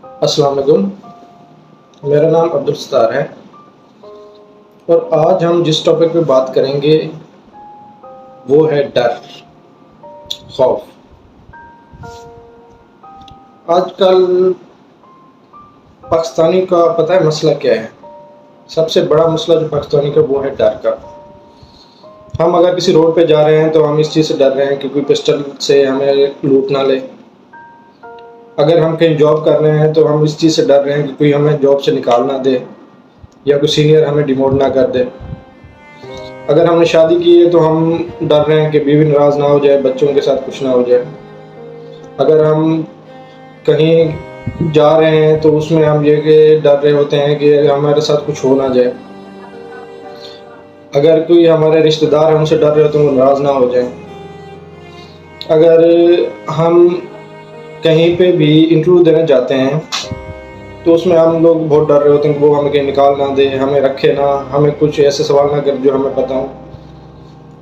अस्सलाम वालेकुम। मेरा नाम अब्दुल सत्तार है और आज हम जिस टॉपिक पे बात करेंगे वो है डर, खौफ। आजकल पाकिस्तानी का पता है मसला क्या है? सबसे बड़ा मसला जो पाकिस्तानी का वो है डर का। हम अगर किसी रोड पे जा रहे हैं तो हम इस चीज़ से डर रहे हैं कि कोई पिस्टल से हमें लूट ना ले। अगर हम कहीं जॉब कर रहे हैं तो हम इस चीज़ से डर रहे हैं कि कोई हमें जॉब से निकाल ना दे या कोई सीनियर हमें डिमोट ना कर दे। अगर हमने शादी की है तो हम डर रहे हैं कि बीवी नाराज़ ना हो जाए, बच्चों के साथ कुछ ना हो जाए। अगर हम कहीं जा रहे हैं तो उसमें हम ये कि डर रहे होते हैं कि हमारे साथ कुछ हो ना जाए। अगर कोई हमारे रिश्तेदार हैं उनसे डर रहे होते हैं वो नाराज़ ना हो जाए। अगर हम कहीं पे भी इंटरव्यू देने जाते हैं तो उसमें हम लोग बहुत डर रहे होते हैं कि वो हमें कहीं निकाल ना दे, हमें रखे ना, हमें कुछ ऐसे सवाल ना कर जो हमें पता हो।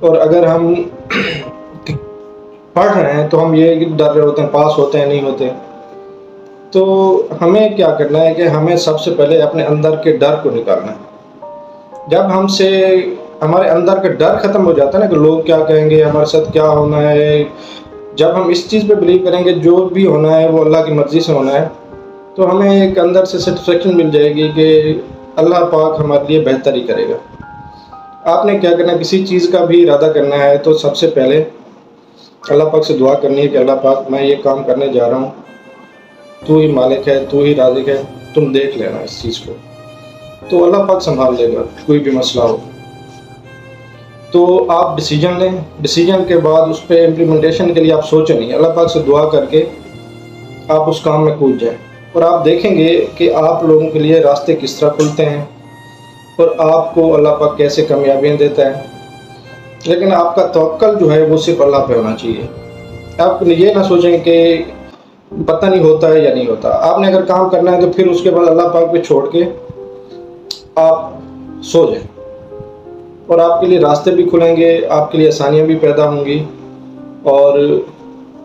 और अगर हम पढ़ रहे हैं तो हम ये डर रहे होते हैं पास होते हैं नहीं होते। तो हमें क्या करना है कि हमें सबसे पहले अपने अंदर के डर को निकालना है। जब हमसे हमारे अंदर का डर ख़त्म हो जाता है ना कि लोग क्या कहेंगे, हमारे साथ क्या होना है, जब हम इस चीज़ पे बिलीव करेंगे जो भी होना है वो अल्लाह की मर्ज़ी से होना है, तो हमें एक अंदर से सेटिस्फेक्शन मिल जाएगी कि अल्लाह पाक हमारे लिए बेहतर ही करेगा। आपने क्या करना है, किसी चीज़ का भी इरादा करना है तो सबसे पहले अल्लाह पाक से दुआ करनी है कि अल्लाह पाक मैं ये काम करने जा रहा हूँ, तू ही मालिक है, तू ही राज़िक है, तुम देख लेना इस चीज़ को। तो अल्लाह पाक संभाल लेगा कोई भी मसला हो। तो आप डिसीजन लें, डिसीजन के बाद उस पे इम्प्लीमेंटेशन के लिए आप सोचें नहीं, अल्लाह पाक से दुआ करके आप उस काम में कूद जाएँ और आप देखेंगे कि आप लोगों के लिए रास्ते किस तरह खुलते हैं और आपको अल्लाह पाक कैसे कामयाबियाँ देता है। लेकिन आपका तवक्कल जो है वो सिर्फ़ अल्लाह पे होना चाहिए। आप ये ना सोचें कि पता नहीं होता है या नहीं होता। आपने अगर काम करना है तो फिर उसके बाद अल्लाह पाक पे छोड़ के आप सो जाएँ और आपके लिए रास्ते भी खुलेंगे, आपके लिए आसानियाँ भी पैदा होंगी। और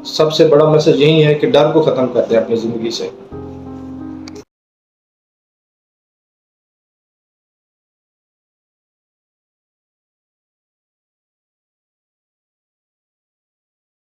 सबसे बड़ा मैसेज यही है कि डर को ख़त्म कर दें अपनी ज़िंदगी से।